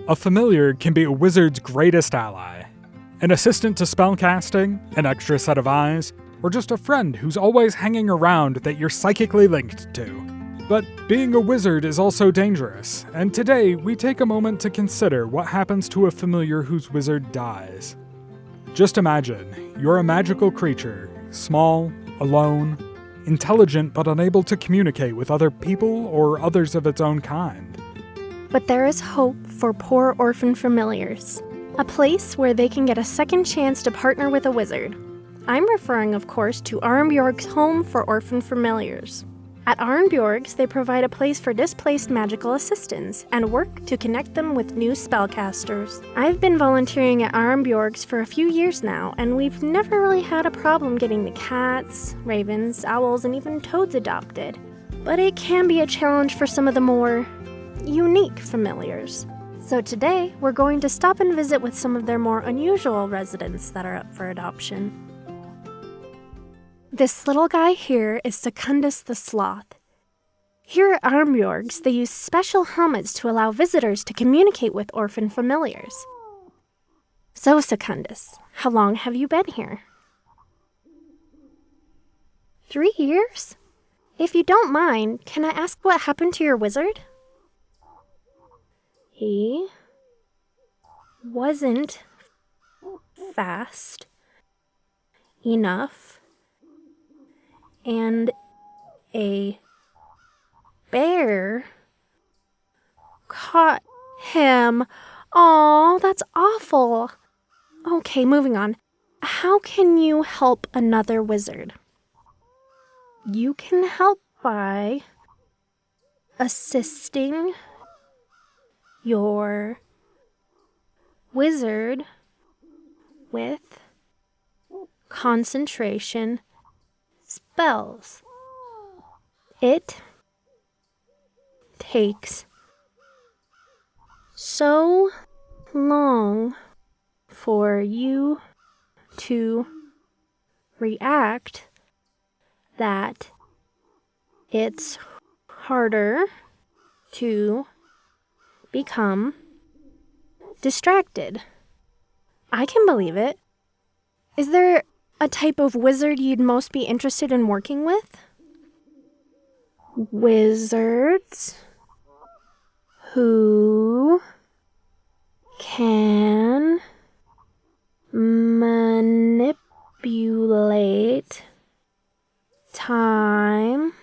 A familiar can be a wizard's greatest ally. An assistant to spellcasting, an extra set of eyes, or just a friend who's always hanging around that you're psychically linked to. But being a wizard is also dangerous, and today we take a moment to consider what happens to a familiar whose wizard dies. Just imagine, you're a magical creature, small, alone, intelligent but unable to communicate with other people or others of its own kind. But there is hope for poor orphan familiars. A place where they can get a second chance to partner with a wizard. I'm referring, of course, to Arnbjorg's Home for Orphaned Familiars. At Arnbjorg's, they provide a place for displaced magical assistants and work to connect them with new spellcasters. I've been volunteering at Arnbjorg's for a few years now, and we've never really had a problem getting the cats, ravens, owls, and even toads adopted. But it can be a challenge for some of the more unique familiars. So today, we're going to stop and visit with some of their more unusual residents that are up for adoption. This little guy here is Secundus the Sloth. Here at Arnbjorg's, they use special helmets to allow visitors to communicate with orphan familiars. So, Secundus, how long have you been here? 3 years? If you don't mind, can I ask what happened to your wizard? He wasn't fast enough, and a bear caught him. Aw, that's awful. Okay, moving on. How can you help another wizard? You can help by assisting your wizard with concentration spells. It takes so long for you to react that it's harder to become distracted. I can believe it. Is there a type of wizard you'd most be interested in working with? Wizards who can manipulate time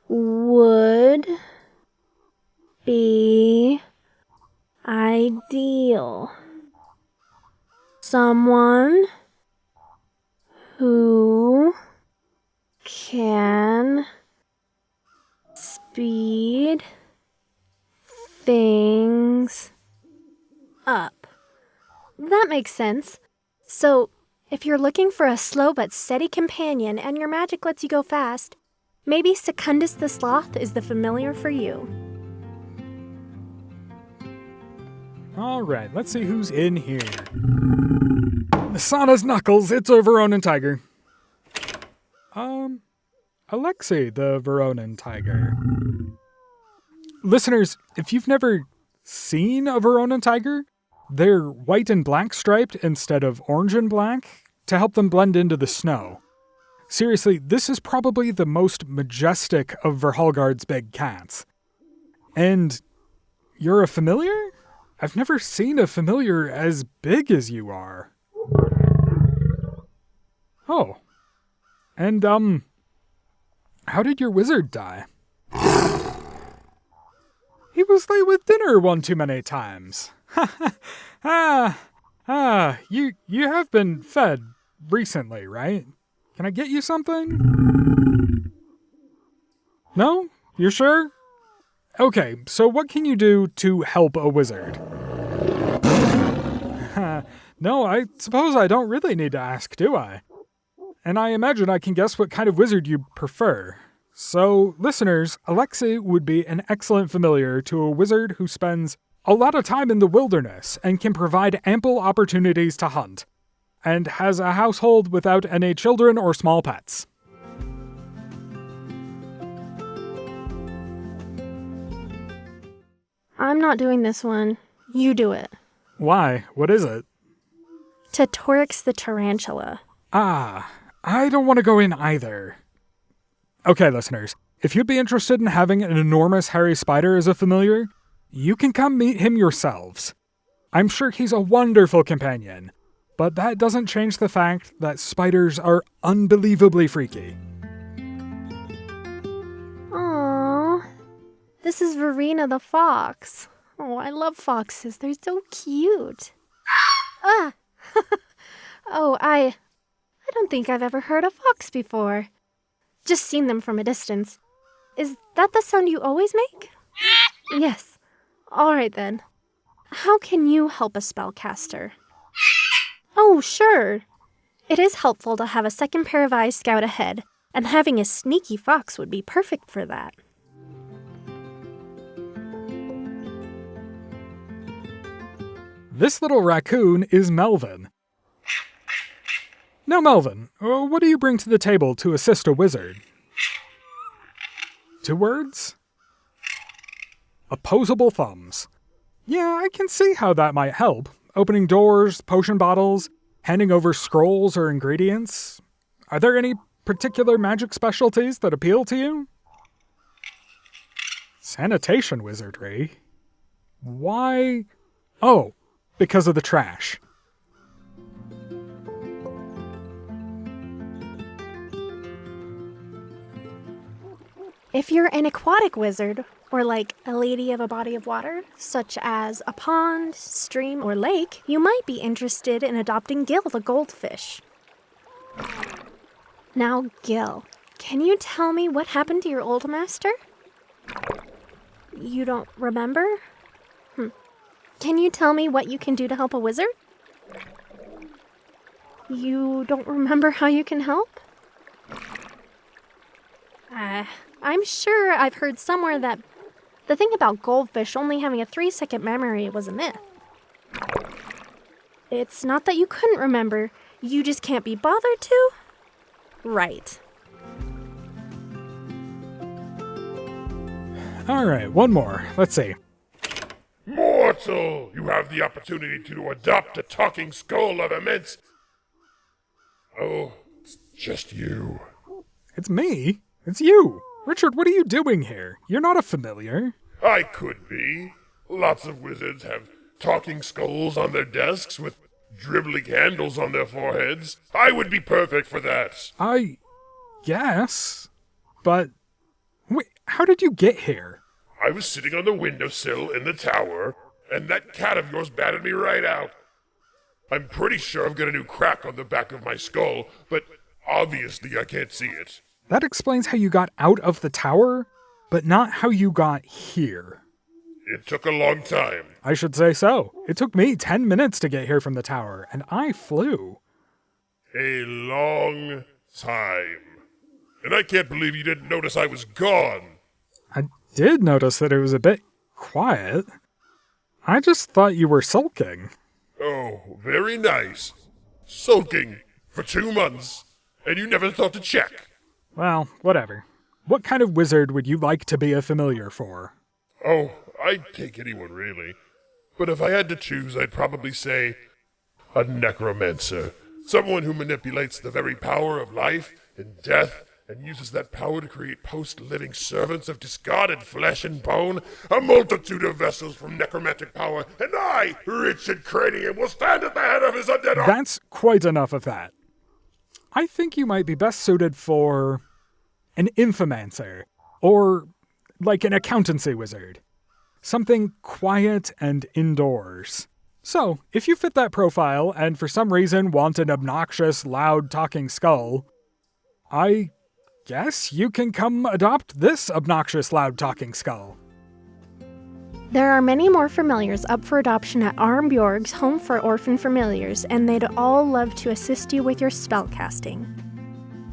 would be ideal. Someone who can speed things up. That makes sense. So, if you're looking for a slow but steady companion and your magic lets you go fast, maybe Secundus the Sloth is the familiar for you. Alright, let's see who's in here. Masana's Knuckles, it's a Veronan tiger. Alexei the Veronan tiger. Listeners, if you've never seen a Veronan tiger, they're white and black striped instead of orange and black to help them blend into the snow. Seriously, this is probably the most majestic of Verhalgard's big cats. And you're a familiar? I've never seen a familiar as big as you are. Oh. And, how did your wizard die? He was late with dinner one too many times. You have been fed recently, right? Can I get you something? No? You're sure? Okay, so what can you do to help a wizard? No, I suppose I don't really need to ask, do I? And I imagine I can guess what kind of wizard you prefer. So, listeners, Alexei would be an excellent familiar to a wizard who spends a lot of time in the wilderness and can provide ample opportunities to hunt, and has a household without any children or small pets. I'm not doing this one. You do it. Why? What is it? Tatorix the tarantula. Ah, I don't want to go in either. Okay, listeners, if you'd be interested in having an enormous hairy spider as a familiar, you can come meet him yourselves. I'm sure he's a wonderful companion, but that doesn't change the fact that spiders are unbelievably freaky. Aww. This is Verena the fox. Oh, I love foxes. They're so cute. Ah! Oh, I don't think I've ever heard a fox before. Just seen them from a distance. Is that the sound you always make? Yes. All right then. How can you help a spellcaster? Oh, sure. It is helpful to have a second pair of eyes scout ahead, and having a sneaky fox would be perfect for that. This little raccoon is Melvin. Now, Melvin, what do you bring to the table to assist a wizard? 2 words? Opposable thumbs. Yeah, I can see how that might help. Opening doors, potion bottles, handing over scrolls or ingredients. Are there any particular magic specialties that appeal to you? Sanitation wizardry? Why? Oh, because of the trash. If you're an aquatic wizard, or like a lady of a body of water, such as a pond, stream, or lake, you might be interested in adopting Gil the goldfish. Now, Gil, can you tell me what happened to your old master? You don't remember? Can you tell me what you can do to help a wizard? You don't remember how you can help? I'm sure I've heard somewhere that the thing about goldfish only having a 3-second memory was a myth. It's not that you couldn't remember, you just can't be bothered to? Right. Alright, one more. Let's see. Mortal! You have the opportunity to adopt a talking skull of immense... Oh, it's just you. It's me? It's you! Richard, what are you doing here? You're not a familiar. I could be. Lots of wizards have talking skulls on their desks with dribbling handles on their foreheads. I would be perfect for that. I guess. But wait, how did you get here? I was sitting on the windowsill in the tower, and that cat of yours batted me right out. I'm pretty sure I've got a new crack on the back of my skull, but obviously I can't see it. That explains how you got out of the tower, but not how you got here. It took a long time. I should say so. It took me 10 minutes to get here from the tower, and I flew. A long time. And I can't believe you didn't notice I was gone. I did notice that it was a bit quiet. I just thought you were sulking. Oh, very nice. Sulking for 2 months, and you never thought to check. Well, whatever. What kind of wizard would you like to be a familiar for? Oh, I'd take anyone, really. But if I had to choose, I'd probably say a necromancer. Someone who manipulates the very power of life and death and uses that power to create post-living servants of discarded flesh and bone, a multitude of vessels from necromantic power, and I, Richard Cranium, will stand at the head of his undead... That's quite enough of that. I think you might be best suited for an infomancer, or like an accountancy wizard. Something quiet and indoors. So, if you fit that profile and for some reason want an obnoxious, loud talking skull, I guess you can come adopt this obnoxious, loud talking skull. There are many more familiars up for adoption at Arnbjorg's Home for Orphaned Familiars, and they'd all love to assist you with your spellcasting.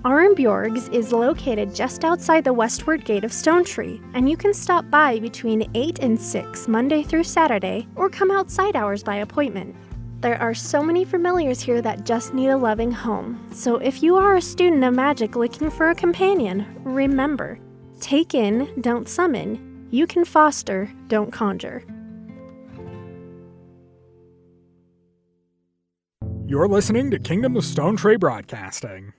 Arnbjorg's is located just outside the westward gate of Stone Tree, and you can stop by between 8 and 6 Monday through Saturday, or come outside hours by appointment. There are so many familiars here that just need a loving home, so if you are a student of magic looking for a companion, remember, take in, don't summon. You can foster, don't conjure. You're listening to Kingdom of Stone Tree Broadcasting.